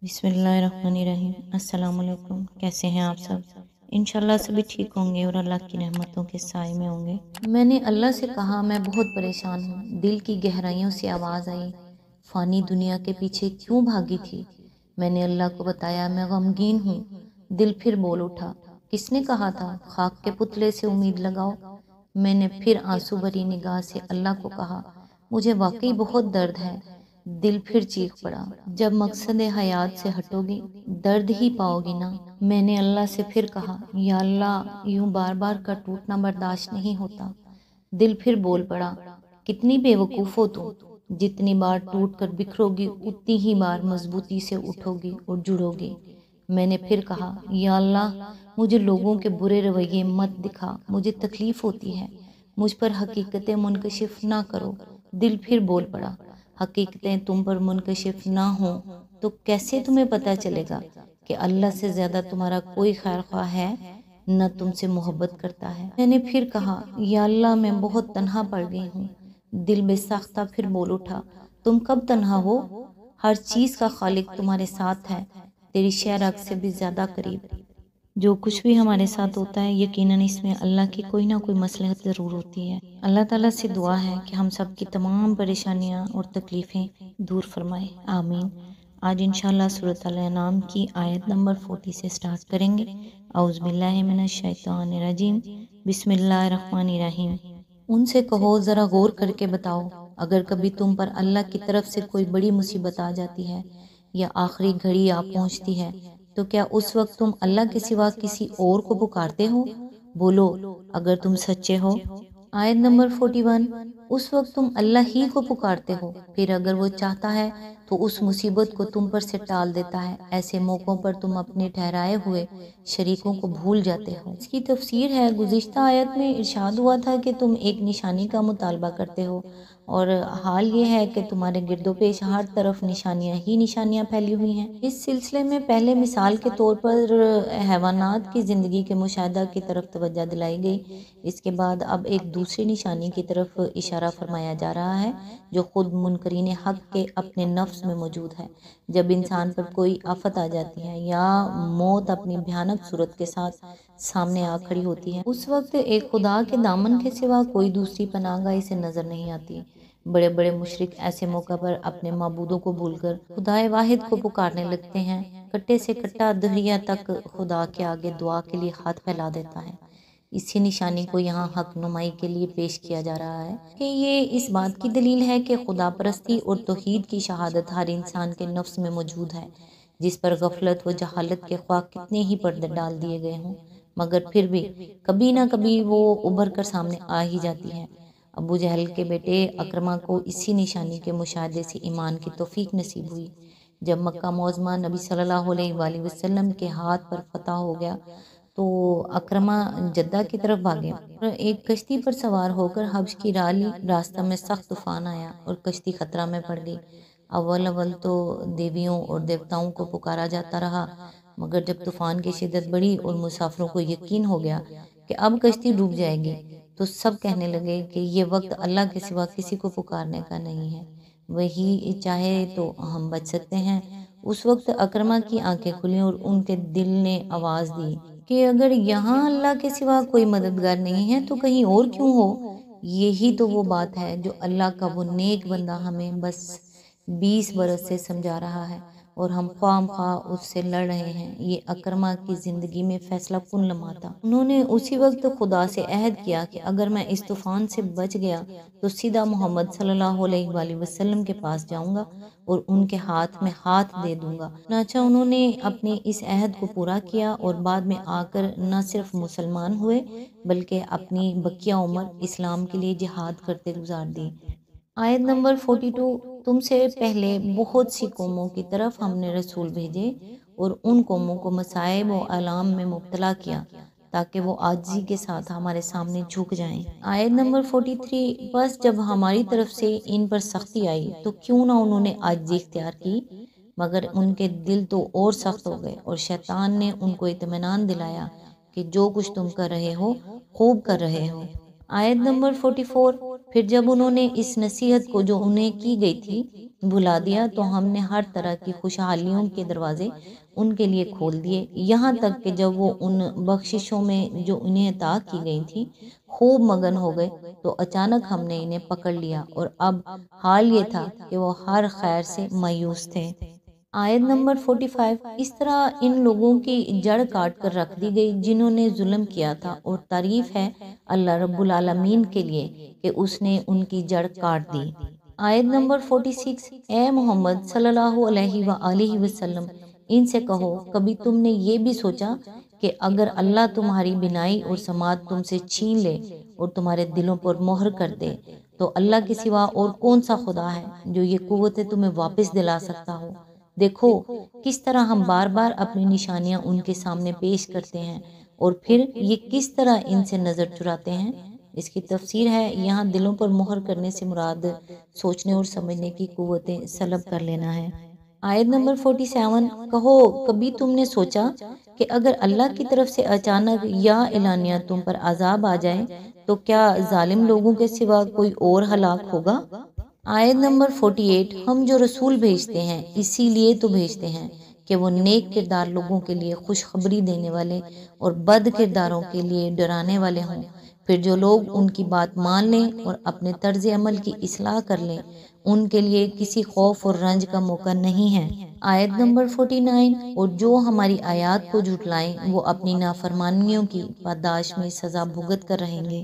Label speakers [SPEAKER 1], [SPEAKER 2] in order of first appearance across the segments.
[SPEAKER 1] बिस्मिल्लाहिर्रहमानिर्रहीम। अस्सलाम वालेकुम। कैसे हैं आप सब? इंशाल्लाह सभी ठीक होंगे और अल्लाह की रहमतों के साए में होंगे। मैंने अल्लाह से कहा, मैं बहुत परेशान हूँ। दिल की गहराइयों से आवाज़ आई, फ़ानी दुनिया के पीछे क्यों भागी थी? मैंने अल्लाह को बताया, मैं गमगीन हूँ। दिल फिर बोल उठा, किसने कहा था खाक के पुतले से उम्मीद लगाओ? मैंने फिर आंसू भरी निगाह से अल्लाह को कहा, मुझे वाकई बहुत दर्द है। दिल फिर चीख पड़ा, जब मकसद हयात से हटोगी दर्द ही पाओगी ना। मैंने अल्लाह से फिर कहा, या अल्लाह, यूं बार बार का टूटना बर्दाश्त नहीं होता। दिल फिर बोल पड़ा, कितनी बेवकूफ़ हो तुम। जितनी बार टूट कर बिखरोगी उतनी ही बार मजबूती से उठोगी और जुड़ोगी। मैंने फिर कहा, या अल्लाह, मुझे लोगों के बुरे रवैये मत दिखा, मुझे तकलीफ़ होती है। मुझ पर हकीकतें मुनकशिफ ना करो। दिल फिर बोल पड़ा, हकीकतें तुम पर मुनकशिफ ना हो तो कैसे तुम्हें पता चलेगा कि अल्लाह से ज़्यादा तुम्हारा कोई खैर ख्वाह है, न तुमसे मोहब्बत करता है। मैंने फिर कहा, या अल्लाह, मैं बहुत तन्हा पड़ गई हूँ। दिल बेसाख्ता फिर बोल उठा, तुम कब तन्हा हो? हर चीज़ का खालिक तुम्हारे साथ है, तेरी शहरक से भी ज़्यादा करीब। जो कुछ भी हमारे साथ होता है, यकीनन इसमें अल्लाह की कोई ना कोई मसलहत ज़रूर होती है। अल्लाह ताला से दुआ है कि हम सब की तमाम परेशानियां और तकलीफ़ें दूर फरमाए, आमीन। आज इंशाल्लाह सूरत अल-अनाम की आयत नंबर 40 से स्टार्ट करेंगे। औज़ु बिल्लाहि मिनश शैतानिर रजीम, बिस्मिल्लाहिर्रहमानिर्रहीम। उनसे कहो, ज़रा गौर करके बताओ, अगर कभी तुम पर अल्लाह की तरफ से कोई बड़ी मुसीबत आ जाती है या आखिरी घड़ी आ पहुंचती है, तो क्या उस वक्त तुम अल्लाह के सिवा किसी और को पुकारते हो? बोलो, अगर तुम सच्चे हो। आयत नंबर 41, उस वक्त तुम अल्लाह ही को पुकारते हो, फिर अगर वो चाहता है तो उस मुसीबत को तुम पर से टाल देता है। ऐसे मौक़ों पर तुम अपने ठहराए हुए शरीकों को भूल जाते हो। इसकी तफसीर है, गुज़िश्ता आयत में इरशाद हुआ था कि तुम एक निशानी का मुतालबा करते हो और हाल ये है कि तुम्हारे गिरदो पेश हर तरफ निशानियां ही निशानियां फैली हुई हैं। इस सिलसिले में पहले मिसाल के तौर पर हैवानात की ज़िंदगी के मुशाहदा की तरफ तवज्जो दिलाई गई। इसके बाद अब एक दूसरी निशानी की तरफ इशारा फरमाया जा रहा है, जो खुद मुनकरीन हक़ के अपने नफ्स में मौजूद है। जब इंसान पर कोई आफत आ जाती है या मौत अपनी भयानक सूरत के साथ सामने आ खड़ी होती है, उस वक्त एक खुदा के दामन के सिवा कोई दूसरी पनाहगाह इसे नज़र नहीं आती। बड़े बड़े मुशरिक ऐसे मौका पर अपने माबूदों को भूलकर खुदाए वाहिद को पुकारने लगते हैं। कट्टे से कट्टा दहरिया तक खुदा के आगे दुआ के लिए हाथ फैला देता है। इसी निशानी को यहाँ हक नुमाई के लिए पेश किया जा रहा है कि ये इस बात की दलील है कि खुदा परस्ती और तौहीद की शहादत हर इंसान के नफ्स में मौजूद है, जिस पर गफलत व जहालत के ख्वाह कितने ही पर्दे डाल दिए गए हों, मगर फिर भी कभी ना कभी वो उभर कर सामने आ ही जाती है। अबू जहल के बेटे अकरमा को इसी निशानी के मुशाहदे से ईमान की तौफीक नसीब हुई। जब मक्का मौज़मा नबी सल्लल्लाहु अलैहि वसल्लम के हाथ पर फतह हो गया तो अकरमा जद्दा की तरफ भागे और एक कश्ती पर सवार होकर हब्श की राह ली। रास्ता में सख्त तूफान आया और कश्ती खतरा में पड़ गई। अव्वल अव्वल तो देवियों और देवताओं को पुकारा जाता रहा, मगर जब तूफान की शिद्दत बढ़ी और मुसाफिरों को यकीन हो गया कि अब कश्ती डूब जाएगी, तो सब कहने लगे कि ये वक्त अल्लाह के सिवा किसी को पुकारने का नहीं है, वही चाहे तो हम बच सकते हैं। उस वक्त अकरमा की आंखें खुली और उनके दिल ने आवाज़ दी कि अगर यहाँ अल्लाह के सिवा कोई मददगार नहीं है तो कहीं और क्यों हो। यही तो वो बात है जो अल्लाह का वो नेक बंदा हमें बस 20 बरस से समझा रहा है और हम ख्वाम ख्वाह उससे लड़ रहे हैं। ये अकरमा की ज़िंदगी में फैसला कुन लम्हा था। उन्होंने उसी वक्त खुदा से अहद किया कि अगर मैं इस तूफ़ान से बच गया तो सीधा मोहम्मद सल्लल्लाहु अलैहि वसल्लम के पास जाऊंगा और उनके हाथ में हाथ दे दूंगा। चुनांचे उन्होंने अपने इस अहद को पूरा किया और बाद में आकर न सिर्फ मुसलमान हुए बल्कि अपनी बकिया उम्र इस्लाम के लिए जिहाद करते गुजार दी। आयत नंबर 42, तुमसे पहले बहुत सी कौमों की तरफ हमने रसूल भेजे और उन कौमों को मसाइब व आलाम में मुब्तला किया ताकि वो आजिज़ी के साथ हमारे सामने झुक जाएं। आयत नंबर 43, बस जब हमारी तरफ से इन पर सख्ती आई तो क्यों ना उन्होंने आजिज़ी इख्तियार की, मगर उनके दिल तो और सख्त हो गए और शैतान ने उनको इत्मीनान दिलाया कि जो कुछ तुम कर रहे हो खूब कर रहे हो। आयत नंबर 44, پھر جب انہوں نے اس نصیحت کو جو انہیں کی گئی تھی بھلا دیا تو ہم نے ہر طرح کی خوشحالیوں کے دروازے ان کے لیے کھول دیے، یہاں تک کہ جب وہ ان بخششوں میں جو انہیں عطا کی گئی تھی خوب مگن ہو گئے تو اچانک ہم نے انہیں پکڑ لیا، اور اب حال یہ تھا کہ وہ ہر خیر سے مایوس تھے۔ آیت نمبر 45۔ اس طرح ان لوگوں کی جڑ کاٹ کر رکھ دی گئی جنہوں نے ظلم کیا تھا، اور تعریف ہے اللہ رب العالمین کے لیے کہ اس نے ان کی جڑ کاٹ دی۔ آیت نمبر 46۔ اے محمد صلی اللہ علیہ وآلہ وسلم، ان سے کہو کبھی تم نے یہ بھی سوچا کہ اگر اللہ تمہاری بینائی اور سماعت تم سے چھین لے اور تمہارے دلوں پر مہر کر دے تو اللہ کے سوا اور کون سا خدا ہے جو یہ قوتیں تمہیں واپس دلا سکتا ہو؟ دیکھو کس طرح ہم بار بار اپنی نشانیاں ان کے سامنے پیش کرتے ہیں اور پھر یہ کس طرح ان سے نظر چراتے ہیں۔ اس کی تفسیر ہے، یہاں دلوں پر مہر کرنے سے مراد سوچنے اور سمجھنے کی قوتیں سلب کر لینا ہے۔ آیت نمبر 47۔ کہو کبھی تم نے سوچا کہ اگر اللہ کی طرف سے اچانک یا اعلانیہ تم پر عذاب آ جائے تو کیا ظالم لوگوں کے سوا کوئی اور ہلاک ہوگا؟ آیت نمبر 48۔ ہم جو رسول بھیجتے ہیں اسی لیے تو بھیجتے ہیں کہ وہ نیک کردار لوگوں کے لیے خوشخبری دینے والے اور بد کرداروں کے لیے ڈرانے والے ہوں، پھر جو لوگ ان کی بات مان لیں اور اپنے طرز عمل کی اصلاح کر لیں ان کے لیے کسی خوف اور رنج کا موقع نہیں ہے۔ آیت نمبر 49۔ اور جو ہماری آیات کو جھٹلائیں وہ اپنی نافرمانیوں کی پاداش میں سزا بھگت کر رہیں گے۔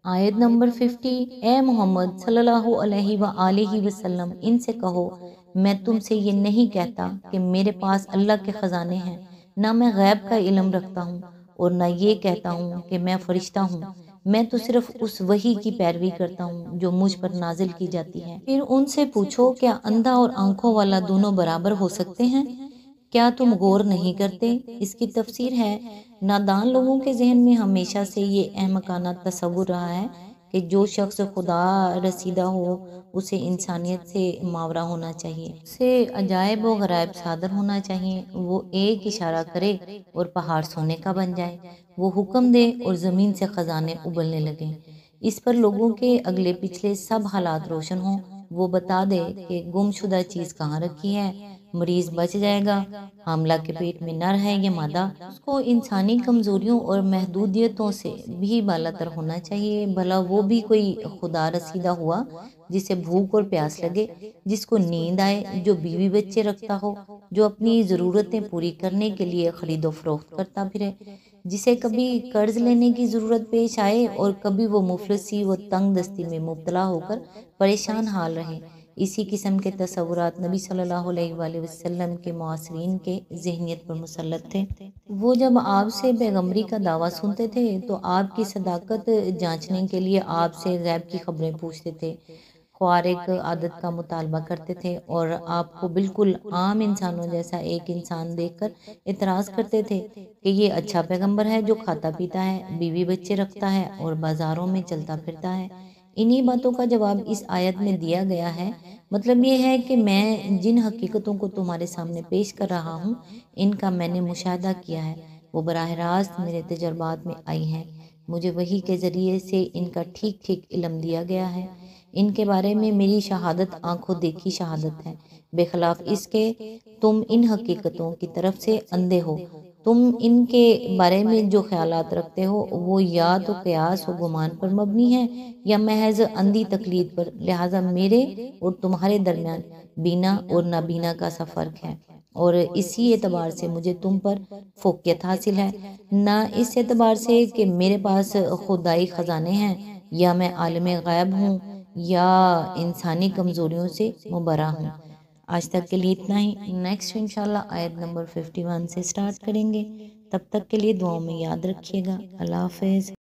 [SPEAKER 1] آیت نمبر 50۔ اے محمد صلی اللہ علیہ وآلہ وسلم، ان سے کہو میں تم سے یہ نہیں کہتا کہ میرے پاس اللہ کے خزانے ہیں، نہ میں غیب کا علم رکھتا ہوں، اور نہ یہ کہتا ہوں کہ میں فرشتہ ہوں، میں تو صرف اس وحی کی پیروی کرتا ہوں جو مجھ پر نازل کی جاتی ہے۔ پھر ان سے پوچھو کیا اندھا اور آنکھوں والا دونوں برابر ہو سکتے ہیں؟ کیا تم غور نہیں کرتے؟ اس کی تفسیر ہے، نادان لوگوں کے ذہن میں ہمیشہ سے یہ احمقانہ تصور رہا ہے کہ جو شخص خدا رسیدہ ہو اسے انسانیت سے ماورا ہونا چاہیے، اسے عجائب و غرائب صادر ہونا چاہیے، وہ ایک اشارہ کرے اور پہاڑ سونے کا بن جائے، وہ حکم دے اور زمین سے خزانے ابلنے لگیں، اس پر لوگوں کے اگلے پچھلے سب حالات روشن ہوں، وہ بتا دے کہ گم شدہ چیز کہاں رکھی ہے، مریض بچ جائے گا، حاملہ کے پیٹ میں نر ہے یا مادہ، اس کو انسانی کمزوریوں اور محدودیتوں سے بھی بالاتر ہونا چاہیے، بھلا وہ بھی کوئی خدا رسیدہ ہوا جسے بھوک اور پیاس لگے، جس کو نیند آئے، جو بیوی بچے رکھتا ہو، جو اپنی ضرورتیں پوری کرنے کے لیے خرید و فروخت کرتا پھرے، جسے کبھی قرض لینے کی ضرورت پیش آئے اور کبھی وہ مفلسی و تنگ دستی میں مبتلا ہو کر پریشان حال رہے۔ اسی قسم کے تصورات نبی صلی اللہ علیہ وآلہ وسلم کے معاصرین کے ذہنیت پر مسلط تھے۔ وہ جب آپ سے پیغمبری کا دعویٰ سنتے تھے تو آپ کی صداقت جانچنے کے لیے آپ سے غیب کی خبریں پوچھتے تھے، خوارق عادت کا مطالبہ کرتے تھے اور آپ کو بالکل عام انسانوں جیسا ایک انسان دیکھ کر اعتراض کرتے تھے کہ یہ اچھا پیغمبر ہے جو کھاتا پیتا ہے، بیوی بچے رکھتا ہے اور بازاروں میں چلتا پھرتا ہے۔ انہی باتوں کا جواب اس آیت میں دیا گیا ہے۔ مطلب یہ ہے کہ میں جن حقیقتوں کو تمہارے سامنے پیش کر رہا ہوں ان کا میں نے مشاہدہ کیا ہے، وہ براہ راست میرے تجربات میں آئی ہیں، مجھے وحی کے ذریعے سے ان کا ٹھیک ٹھیک علم دیا گیا ہے، ان کے بارے میں میری شہادت آنکھوں دیکھی شہادت ہے، بخلاف اس کے تم ان حقیقتوں کی طرف سے اندھے ہو، تم ان کے بارے میں جو خیالات رکھتے ہو وہ یا تو قیاس و گمان پر مبنی ہے یا محض اندھی تقلید پر، لہٰذا میرے اور تمہارے درمیان بینا اور نابینا کا سا فرق ہے، اور اسی اعتبار سے مجھے تم پر فوقیت حاصل ہے، نہ اس اعتبار سے کہ میرے پاس خدائی خزانے ہیں یا میں عالم غیب ہوں یا انسانی کمزوریوں سے مبرہ ہوں۔ آج تک کے لیے اتنا ہی، نیکسٹ انشاءاللہ آیت نمبر 51 سے سٹارٹ کریں گے، تب تک کے لیے دعاؤں میں یاد رکھیے گا۔ اللہ حافظ۔